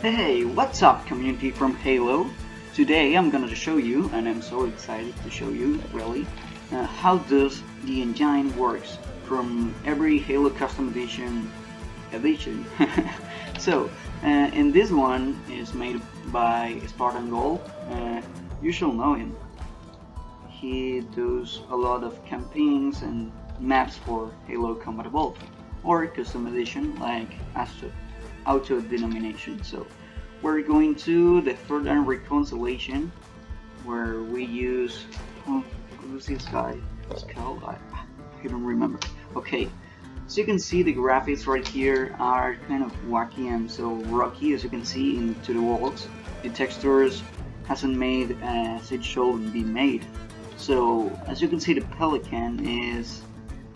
Hey, what's up community from Halo? Today I'm gonna show you, and I'm so excited to show you really, how does the engine works from every Halo custom edition. So, and this one is made by Spartan Gold. You shall know him. He does a lot of campaigns and maps for Halo Combat Evolved, or custom edition like auto denomination. So we're going to the third and reconciliation, where we use who's this guy? Skull? I don't remember. Okay, so you can see the graphics right here are kind of wacky and so rocky, as you can see into the walls. The textures hasn't made as it should be made. So as you can see, the Pelican is,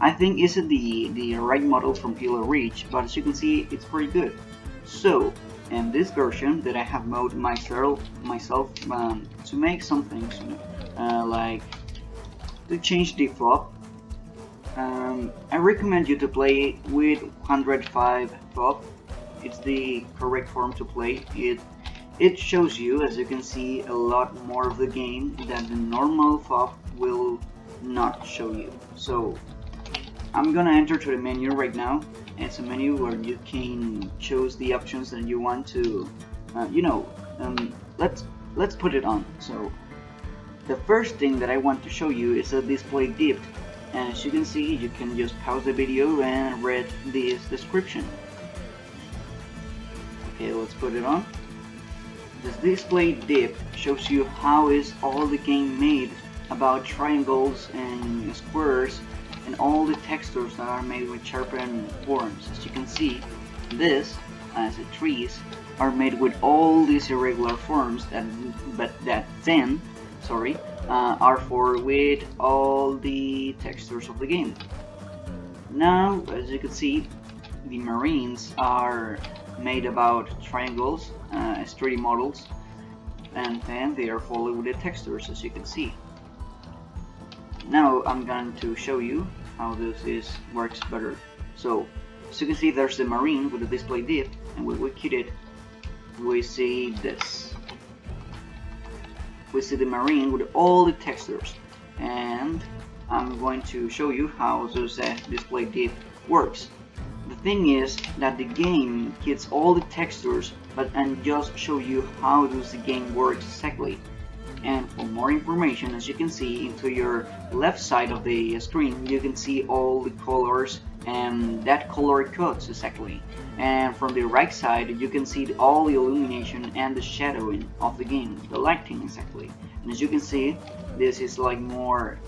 I think, isn't the right model from Halo Reach, but as you can see, it's pretty good. So in this version that I have made myself to make some things, like to change the FOB. I recommend you to play with 105 FOB. It's the correct form to play. It shows you, as you can see, a lot more of the game that the normal FOB will not show you. So I'm gonna enter to the menu right now. It's a menu where you can choose the options that you want to, let's put it on. So the first thing that I want to show you is a display dipped, and as you can see, you can just pause the video and read this description. Okay, let's put it on. This display dip shows you how is all the game made about triangles and squares and all the textures that are made with sharpened forms. As you can see, this, as the trees, are made with all these irregular forms that then are for with all the textures of the game. Now, as you can see, the marines are made about triangles as 3D models, and then they are followed with the textures, as you can see. Now I'm going to show you how this works better. So as you can see, there's the marine with the display dip, and when we hit it, we see this. We see the marine with all the textures, and I'm going to show you how this display dip works. The thing is that the game gets all the textures, and just show you how does the game works exactly. And for more information, as you can see into your left side of the screen, you can see all the colors and that color codes exactly. And from the right side, you can see all the illumination and the shadowing of the game, the lighting exactly. And as you can see, this is like more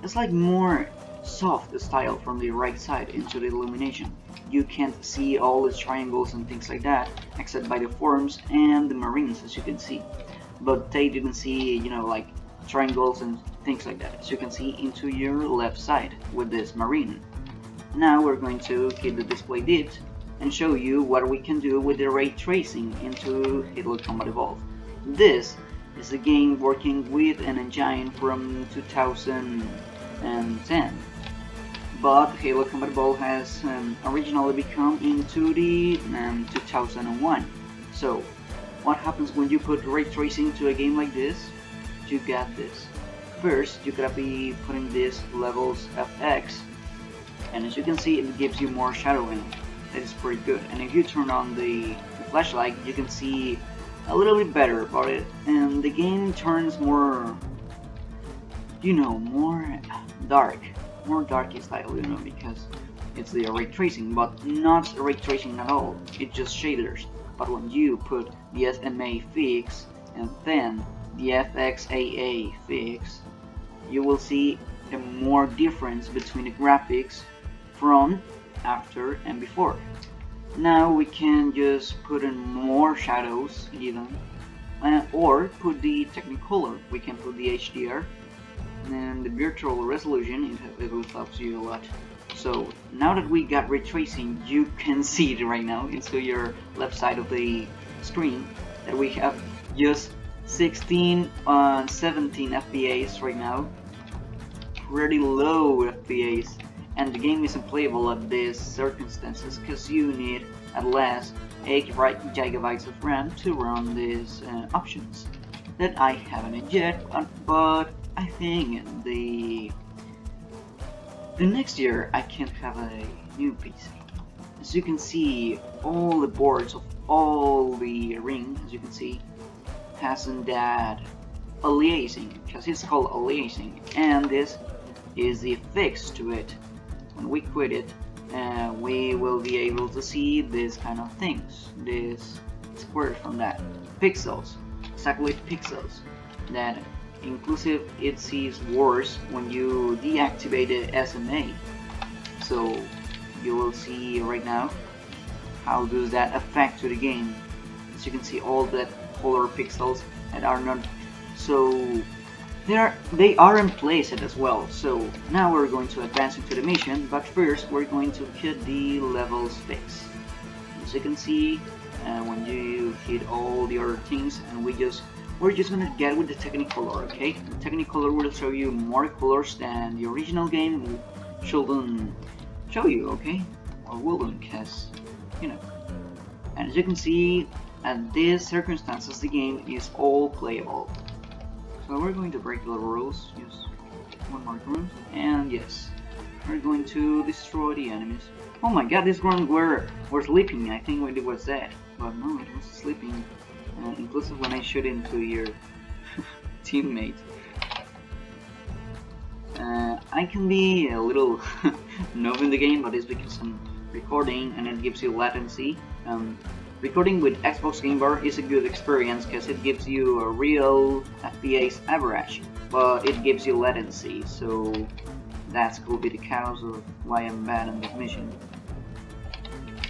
it's like more soft style from the right side into the illumination. You can't see all the triangles and things like that, except by the forms and the marines, as you can see. But they didn't see, like triangles and things like that, as you can see into your left side with this marine. Now we're going to hit the display dipped and show you what we can do with the ray tracing into Halo Combat Evolved. This is a game working with an engine from 2010, but Halo Combat Evolved has originally become into the 2001. So what happens when you put ray tracing to a game like this? You get this. First, you gotta be putting these levels FX, and as you can see, it gives you more shadowing. That is pretty good. And if you turn on the flashlight, you can see a little bit better about it, and the game turns more, more dark style, because it's the ray tracing, but not ray tracing at all. It's just shaders. But when you put the SMA fix and then the FXAA fix, you will see a more difference between the graphics from after and before. Now we can just put in more shadows even, or put the Technicolor. We can put the HDR and the virtual resolution. It will help you a lot. So now that we got ray tracing, you can see it right now into your left side of the screen that we have just 16 17 FPS right now, pretty low FPS, and the game isn't playable at these circumstances because you need at least 8 gigabytes of RAM to run these options that I haven't yet, but I think the next year I can have a new PC. As you can see, all the boards of all the ring, as you can see, hasn't that aliasing, because it's called aliasing, and this is the fix to it. When we quit it, we will be able to see this kind of things, this squares from that, pixels, exactly pixels, that inclusive it sees worse when you deactivate the SMA. So you will see right now how does that affect to the game. As you can see, all that color pixels that are not so they are in place as well. So now we're going to advance into the mission, but first we're going to hit the level space. As you can see, when you hit all the other things, and we're just gonna get with the Technicolor, okay? The Technicolor will show you more colors than the original game shouldn't show you, okay? Or wouldn't, cause you know. And as you can see, at these circumstances, the game is all playable. So we're going to break the rules, use one more room, and yes, we're going to destroy the enemies. Oh my god, this one were sleeping. I think it was dead, but no, it was sleeping. Inclusive when I shoot into your teammate. I can be a little noob in the game, but it's because I'm recording and it gives you latency. Recording with Xbox Game Bar is a good experience because it gives you a real FPS average, but it gives you latency, so that could be the cause of why I'm bad on this mission.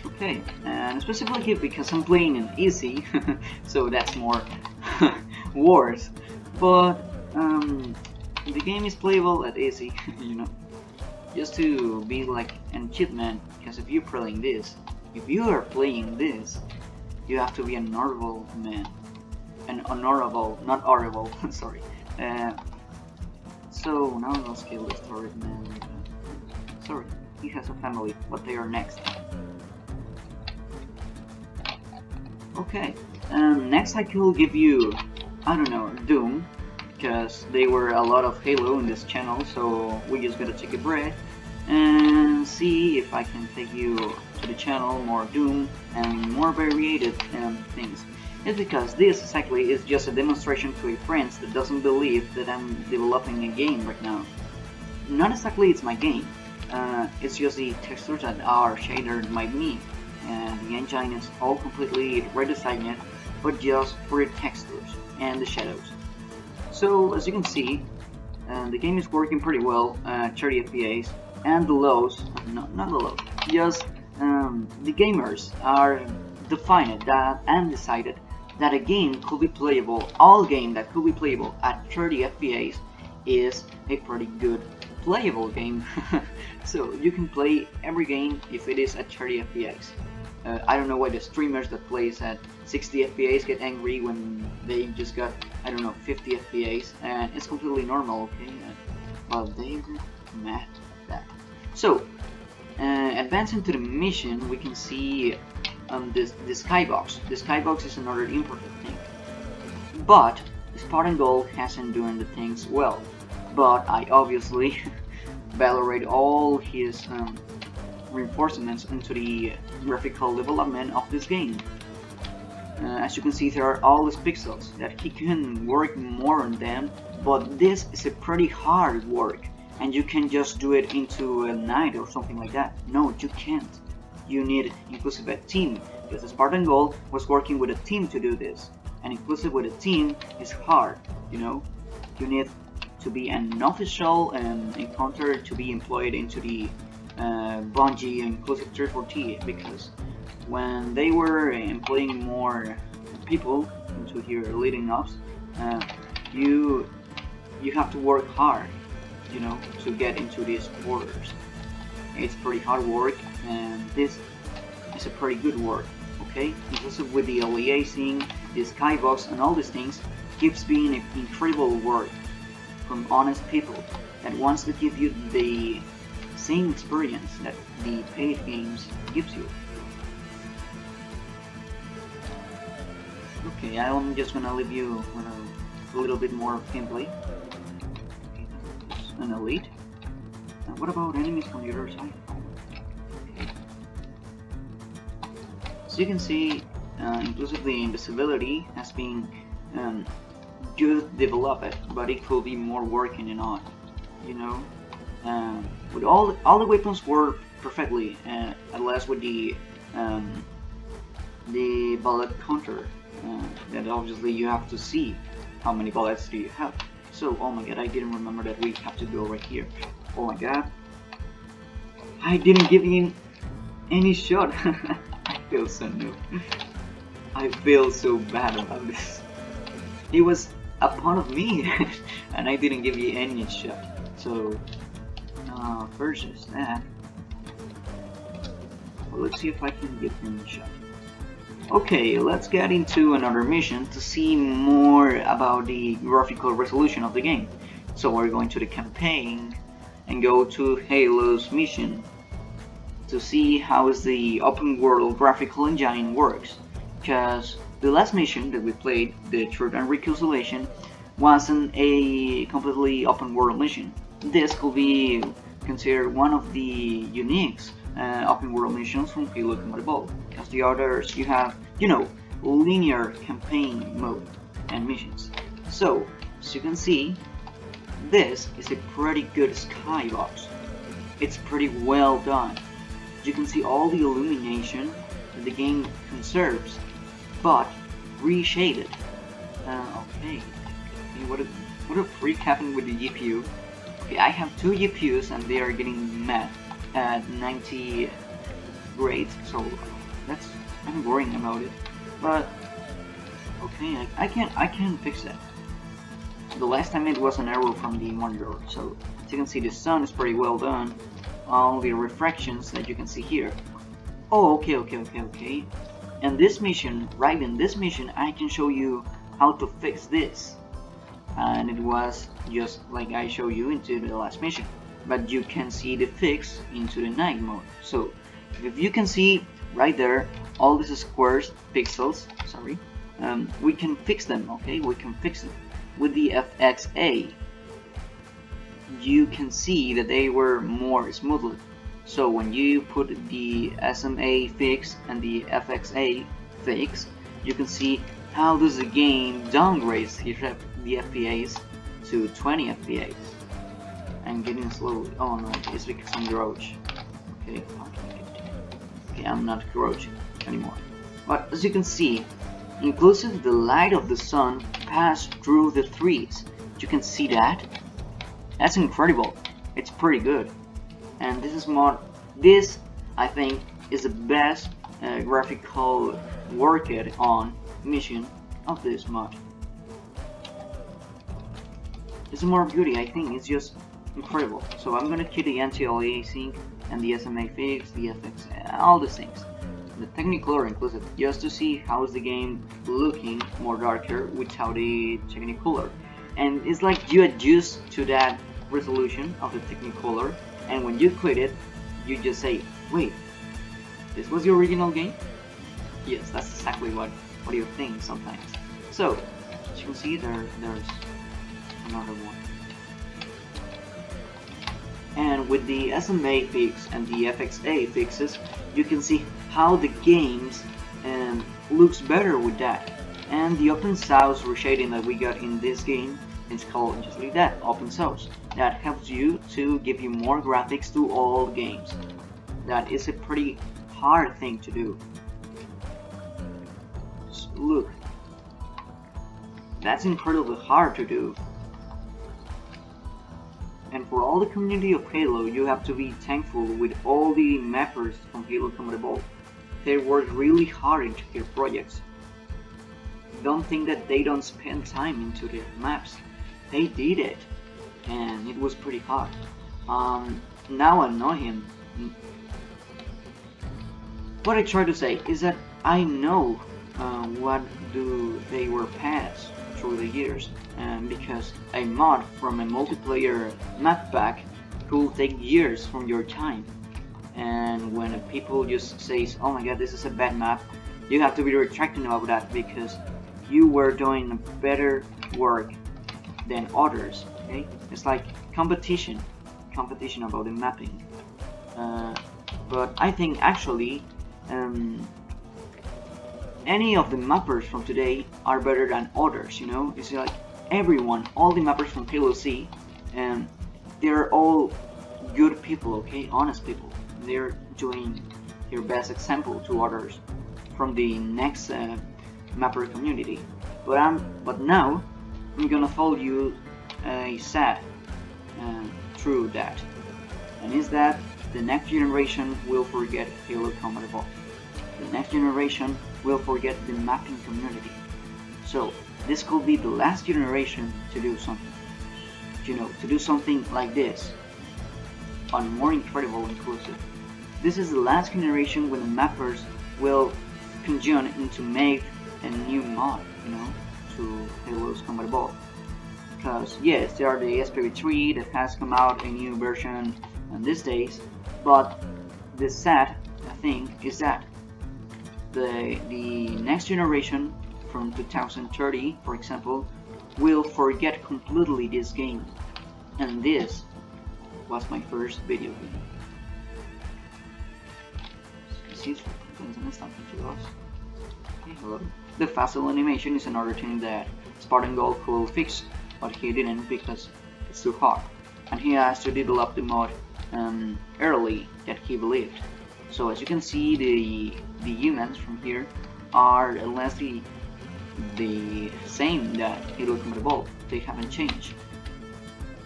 Okay, and specifically because I'm playing in easy, so that's more worse, but the game is playable at easy, you know, just to be like an achievement, because if you are playing this, you have to be an honorable man. An honorable, not horrible, sorry. So now let's kill this turret man. Sorry, he has a family, but they are next. Okay, next I could give you, I don't know, Doom, because there were a lot of Halo in this channel, so we just gotta take a break and see if I can take you to the channel more Doom and more variated things. It's because this exactly is just a demonstration to a friend that doesn't believe that I'm developing a game right now. Not exactly it's my game, it's just the textures that are shadered by me, and the engine is all completely redesigned, but just for the textures and the shadows. So as you can see, the game is working pretty well, 30 FPS, and the lows, not the lows, just the gamers are defined that and decided that a game could be playable, all game that could be playable at 30 FPS is a pretty good playable game. So you can play every game if it is at 30 FPS. I don't know why the streamers that plays at 60 FPS get angry when they just got, I don't know, 50 FPS, and it's completely normal, okay? But they were mad at that. So, advancing to the mission, we can see the skybox. The skybox is another important thing. But Spartan Gold hasn't doing the things well. But I obviously valorate all his reinforcements into the graphical development of this game. As you can see, there are all these pixels that he can work more on them, but this is a pretty hard work, and you can just do it into a night or something like that. No, you can't. You need inclusive a team, because Spartan Gold was working with a team to do this, and inclusive with a team is hard, you know. You need to be an official and encounter to be employed into the Bungie inclusive 340, because when they were employing more people into here leading ups, you have to work hard, you know, to get into these borders. It's pretty hard work, and this is a pretty good work, okay? Inclusive with the aliasing, the skybox, and all these things, keeps being incredible work from honest people that wants to give you the same experience that the paid games gives you. Okay, I'm just gonna leave you with a little bit more gameplay. An elite. What about enemies from the other side? Okay. So you can see, inclusive the invisibility has been just developed, but it could be more working and on. You know, with all the weapons work perfectly, unless with the bullet counter. That obviously you have to see how many bullets do you have. So, oh my god, I didn't remember that we have to go right here. Oh my god, I didn't give in any shot. I feel so new. I feel so bad about this. It was upon of me, and I didn't give you any shot. So, first is that. Well, let's see if I can get him a shot. Okay, let's get into another mission to see more about the graphical resolution of the game. So we're going to the campaign and go to Halo's mission to see how is the open world graphical engine works. Because the last mission that we played, the Truth and Reconciliation, wasn't a completely open world mission. This could be considered one of the uniques open world missions from Halo Combat Evolved. As the others, you have, you know, linear campaign mode and missions. So, as you can see, this is a pretty good skybox. It's pretty well done. You can see all the illumination that the game conserves, but reshaded. Okay, what a freak happened with the GPU. Okay, I have two GPUs and they are getting mad at 90 grades, so I'm worrying about it. But okay, I can fix that. The last time it was an error from the monitor. So as you can see, the sun is pretty well done. All the refractions that you can see here. Oh, okay. And this mission, right in this mission, I can show you how to fix this. And it was just like I showed you into the last mission. But you can see the fix into the night mode. So if you can see right there, all these squares, pixels, sorry, we can fix them, okay? We can fix them. With the FXA, you can see that they were more smoothly. So when you put the SMA fix and the FXA fix, you can see how does the game downgrades the FPS to 20 FPS. I'm getting slowly. Oh no, it's because I'm crouching. Okay, I'm not crouching anymore. But as you can see, inclusive the light of the sun passed through the trees. You can see that. That's incredible. It's pretty good. And this I think is the best graphical worked on mission of this mod. It's more beauty. I think it's just incredible. So I'm gonna keep the anti-aliasing and the SMA fix, the FX, all these things. The Technicolor inclusive, just to see how is the game looking more darker without the Technicolor. And it's like you adjust to that resolution of the Technicolor, and when you quit it, you just say, wait, this was the original game? Yes, that's exactly what you think sometimes. So, as you can see, there's another one. And with the SMA fix and the FXA fixes, you can see how the games looks better with that. And the open source reshading that we got in this game, it's called just like that, open source. That helps you to give you more graphics to all games. That is a pretty hard thing to do. So look, that's incredibly hard to do. And for all the community of Halo, you have to be thankful with all the mappers from Halo Combat Evolved. They work really hard into their projects. Don't think that they don't spend time into their maps. They did it, and it was pretty hard. Now I know him. What I try to say is that I know what do they were passed through the years, because a mod from a multiplayer map pack could take years from your time. And when people just says, oh my god, this is a bad map, you have to be retracting about that, because you were doing better work than others. Okay, it's like competition about the mapping. But I think actually any of the mappers from today are better than others. You know, it's like everyone, all the mappers from Halo C, they're all good people, okay, honest people. They're doing their best example to others from the next mapper community. But now I'm gonna tell you a sad true that, and is that the next generation will forget Halo Combat Evolved. The next generation will forget the mapping community. So this could be the last generation to do something. You know, to do something like this, on more incredible inclusive. This is the last generation when the mappers will conjure into make a new mod, you know, to Halo's Combat Evolved. Because yes, there are the SPV3 that has come out a new version these days, but the sad thing is that the next generation from 2030, for example, will forget completely this game. And this was my first video game. Okay, hello. The facile animation is another thing that Spartan Gold could fix, but he didn't because it's too hard, and he has to develop the mod early that he believed. So as you can see, the humans from here are less the same that Halo Combat Evolved. They haven't changed,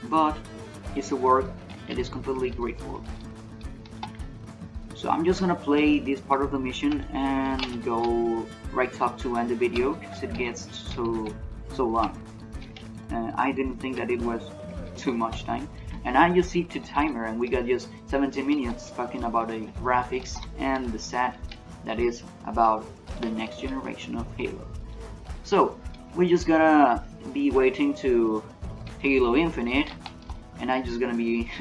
but it's a work that is completely grateful. So I'm just gonna play this part of the mission and go right up to end the video because it gets so long. I didn't think that it was too much time, and I just set the timer and we got just 17 minutes talking about the graphics and the set that is about the next generation of Halo. So we just gotta be waiting to Halo Infinite, and I'm just gonna be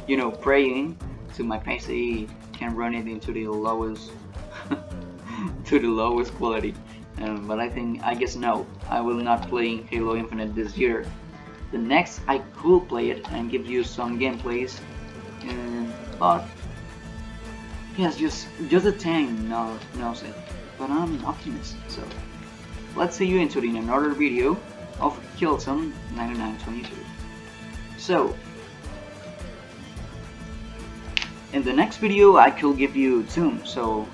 you know, praying to my PC can run it into the lowest to the lowest quality. But I guess no, I will not play Halo Infinite this year. The next I could play it and give you some gameplays, but yes, just the tank knows it. But I'm an optimist, so let's see you into another video of Killzone 9922. So in the next video I could give you Zoom, so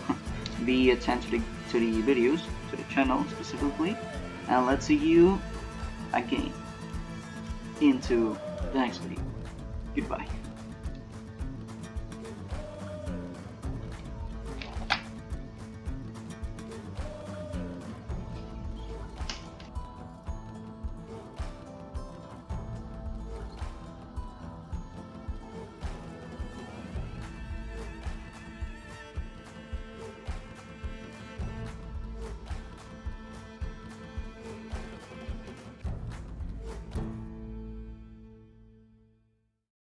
be attentive to the videos, to the channel specifically, and let's see you again into the next video. Goodbye.